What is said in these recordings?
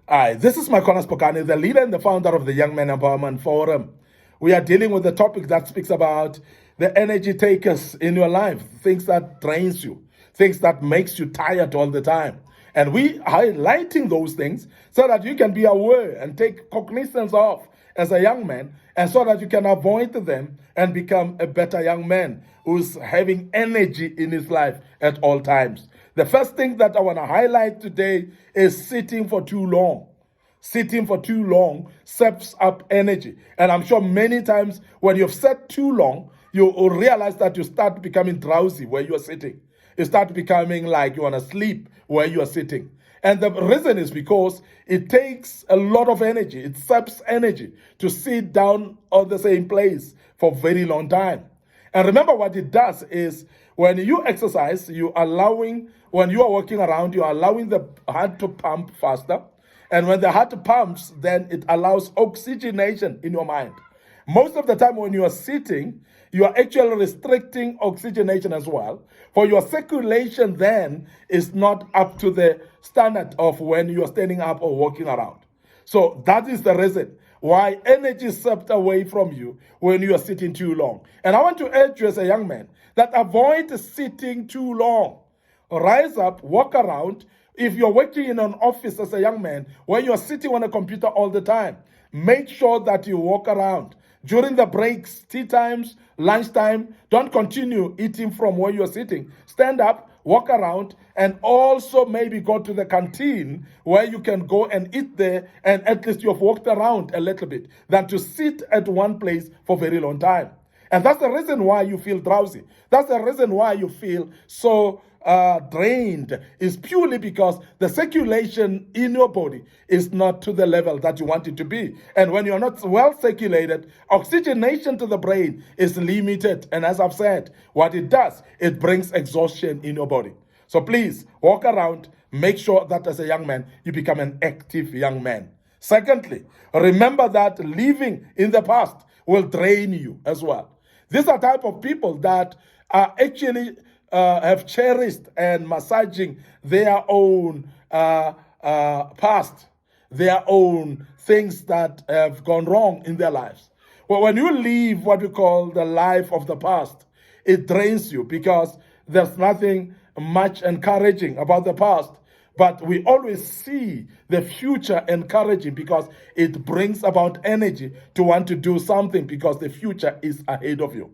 Hi, this is Micornus Phokane, the leader and the founder of the Young Men Empowerment Forum. We are dealing with a topic that speaks about the energy takers in your life, things that drains you, things that makes you tired all the time. And we are highlighting those things so that you can be aware and take cognizance of as a young man, and so that you can avoid them and become a better young man who's having energy in his life at all times. The first thing that I want to highlight today is sitting for too long. Sitting for too long saps up energy. And I'm sure many times when you've sat too long, you will realize that you start becoming drowsy where you are sitting. You start becoming like you want to sleep where you are sitting. And the reason is because it takes a lot of energy. It saps energy to sit down on the same place for a very long time. And remember what it does is when you exercise, when you are walking around, you are allowing the heart to pump faster. And when the heart pumps, then it allows oxygenation in your mind. Most of the time when you are sitting, you are actually restricting oxygenation as well. For your circulation then is not up to the standard of when you are standing up or walking around. So that is the reason why energy is sucked away from you when you are sitting too long. And I want to urge you as a young man that avoid sitting too long. Rise up, walk around. If you're working in an office as a young man, when you're sitting on a computer all the time, make sure that you walk around. During the breaks, tea times, lunchtime, don't continue eating from where you're sitting. Stand up, walk around, and also maybe go to the canteen where you can go and eat there, and at least you've walked around a little bit, than to sit at one place for a very long time. And that's the reason why you feel drowsy. That's the reason why you feel so drained, is purely because the circulation in your body is not to the level that you want it to be. And when you're not well circulated, oxygenation to the brain is limited. And as I've said, what it does, it brings exhaustion in your body. So please walk around, make sure that as a young man, you become an active young man. Secondly, remember that living in the past will drain you as well. These are type of people that are actually have cherished and massaging their own past, their own things that have gone wrong in their lives. Well, when you live what we call the life of the past, it drains you because there's nothing much encouraging about the past. But we always see the future encouraging because it brings about energy to want to do something because the future is ahead of you.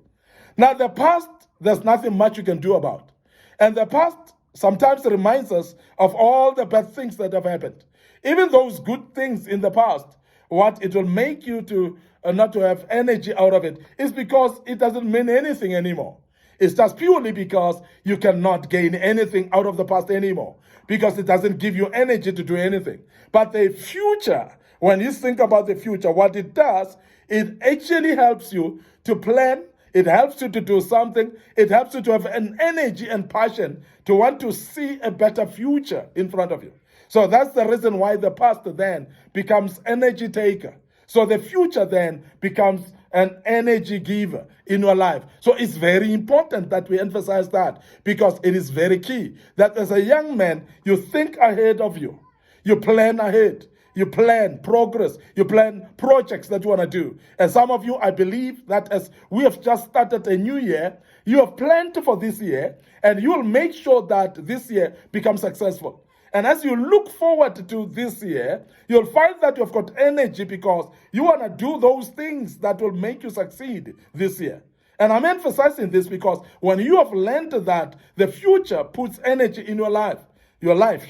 Now, the past, there's nothing much you can do about. And the past sometimes reminds us of all the bad things that have happened. Even those good things in the past, what it will make you to not to have energy out of it is because it doesn't mean anything anymore. It's just purely because you cannot gain anything out of the past anymore, because it doesn't give you energy to do anything. But the future, when you think about the future, what it does, it actually helps you to plan. It helps you to do something. It helps you to have an energy and passion to want to see a better future in front of you. So that's the reason why the past then becomes energy taker. So the future then becomes an energy giver in your life. So it's very important that we emphasize that, because it is very key that as a young man, you think ahead of you. You plan ahead. You plan progress. You plan projects that you want to do. And some of you, I believe that as we have just started a new year, you have planned for this year, and you will make sure that this year becomes successful. And as you look forward to this year, you'll find that you've got energy because you want to do those things that will make you succeed this year. And I'm emphasizing this because when you have learned that the future puts energy in your life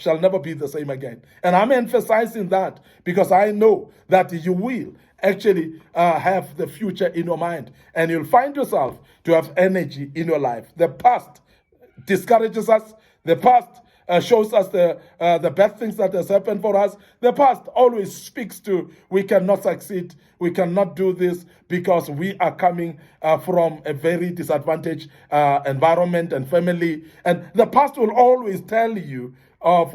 shall never be the same again. And I'm emphasizing that because I know that you will actually have the future in your mind, and you'll find yourself to have energy in your life. The past discourages us. The past shows us the bad things that has happened for us. The past always speaks to we cannot succeed, we cannot do this because we are coming from a very disadvantaged environment and family. And the past will always tell you of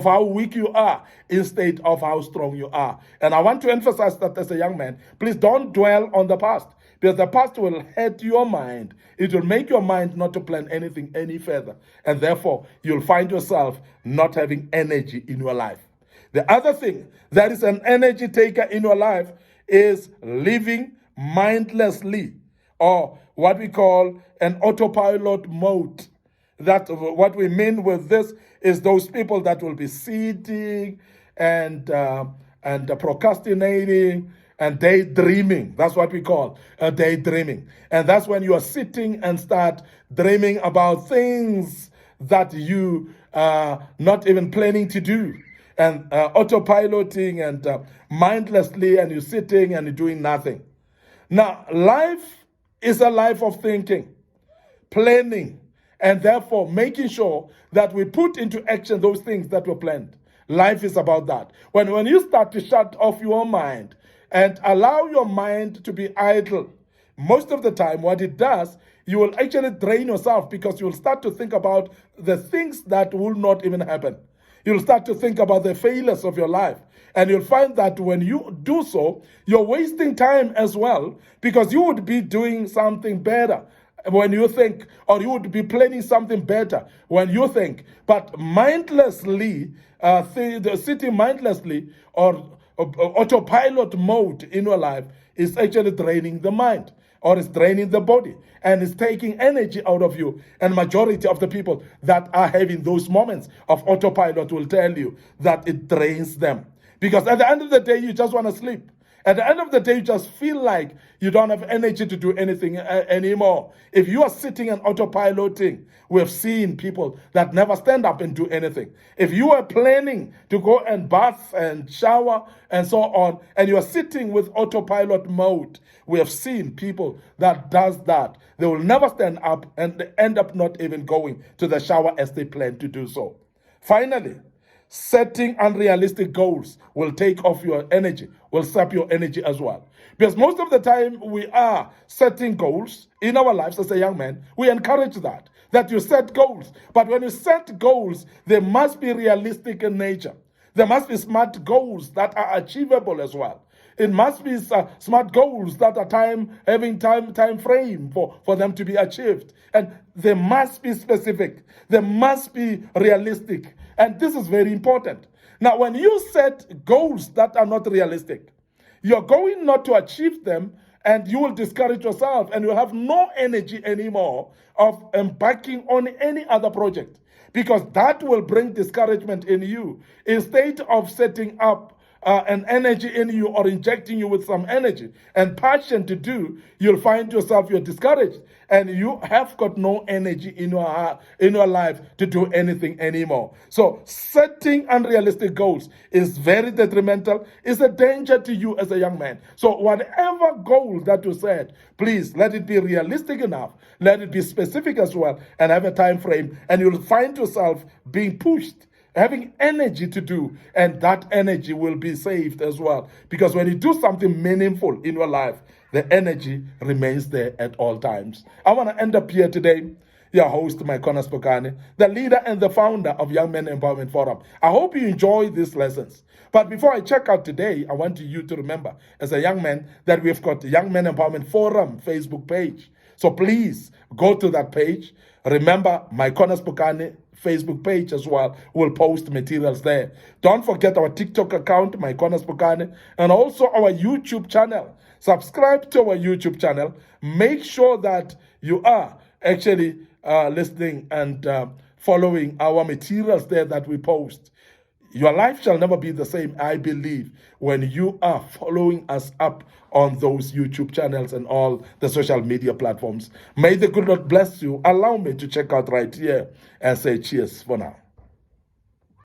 how weak you are instead of how strong you are. And I want to emphasize that as a young man, please don't dwell on the past. Because the past will hurt your mind. It will make your mind not to plan anything any further. And therefore, you'll find yourself not having energy in your life. The other thing that is an energy taker in your life is living mindlessly, or what we call an autopilot mode. That what we mean with this is those people that will be sitting and procrastinating and daydreaming. That's what we call daydreaming. And that's when you are sitting and start dreaming about things that you are not even planning to do, and autopiloting and mindlessly, and you're sitting and you're doing nothing. Now, life is a life of thinking, planning, and therefore making sure that we put into action those things that were planned. Life is about that. When you start to shut off your mind and allow your mind to be idle, most of the time what it does, you will actually drain yourself, because you will start to think about the things that will not even happen. You'll start to think about the failures of your life. And you'll find that when you do so, you're wasting time as well, because you would be doing something better when you think, or you would be planning something better when you think. But mindlessly, sitting mindlessly or autopilot mode in your life is actually draining the mind, or it's draining the body, and it's taking energy out of you. And majority of the people that are having those moments of autopilot will tell you that it drains them. Because at the end of the day, you just want to sleep. At the end of the day, you just feel like you don't have energy to do anything anymore. If you are sitting and autopiloting, we have seen people that never stand up and do anything. If you are planning to go and bath and shower and so on, and you are sitting with autopilot mode, we have seen people that does that. They will never stand up, and they end up not even going to the shower as they plan to do so. Finally, setting unrealistic goals will take off your energy, will sap your energy as well. Because most of the time we are setting goals in our lives as a young man. We encourage that you set goals. But when you set goals, they must be realistic in nature. There must be smart goals that are achievable as well. It must be smart goals that are having time frame for them to be achieved. And they must be specific. They must be realistic. And this is very important. Now, when you set goals that are not realistic, you're going not to achieve them, and you will discourage yourself, and you'll have no energy anymore of embarking on any other project, because that will bring discouragement in you. Instead of setting up an energy in you, or injecting you with some energy and passion to do, you'll find yourself, you're discouraged, and you have got no energy in your heart, in your life, to do anything anymore. So setting unrealistic goals is very detrimental. It's a danger to you as a young man. So whatever goal that you set, please let it be realistic enough, let it be specific as well, and have a time frame, and you'll find yourself being pushed, having energy to do, and that energy will be saved as well. Because when you do something meaningful in your life, the energy remains there at all times. I want to end up here today, your host, Micornus Phokane, the leader and the founder of Young Men Empowerment Forum. I hope you enjoy these lessons. But before I check out today, I want you to remember, as a young man, that we've got the Young Men Empowerment Forum Facebook page. So please go to that page. Remember, Micornus Phokane Facebook page as well will post materials there. Don't forget our TikTok account, Micornus Phokane, and also our YouTube channel. Subscribe to our YouTube channel. Make sure that you are actually listening and following our materials there that we post. Your life shall never be the same, I believe, when you are following us up on those YouTube channels and all the social media platforms. May the good Lord bless you. Allow me to check out right here and say cheers for now.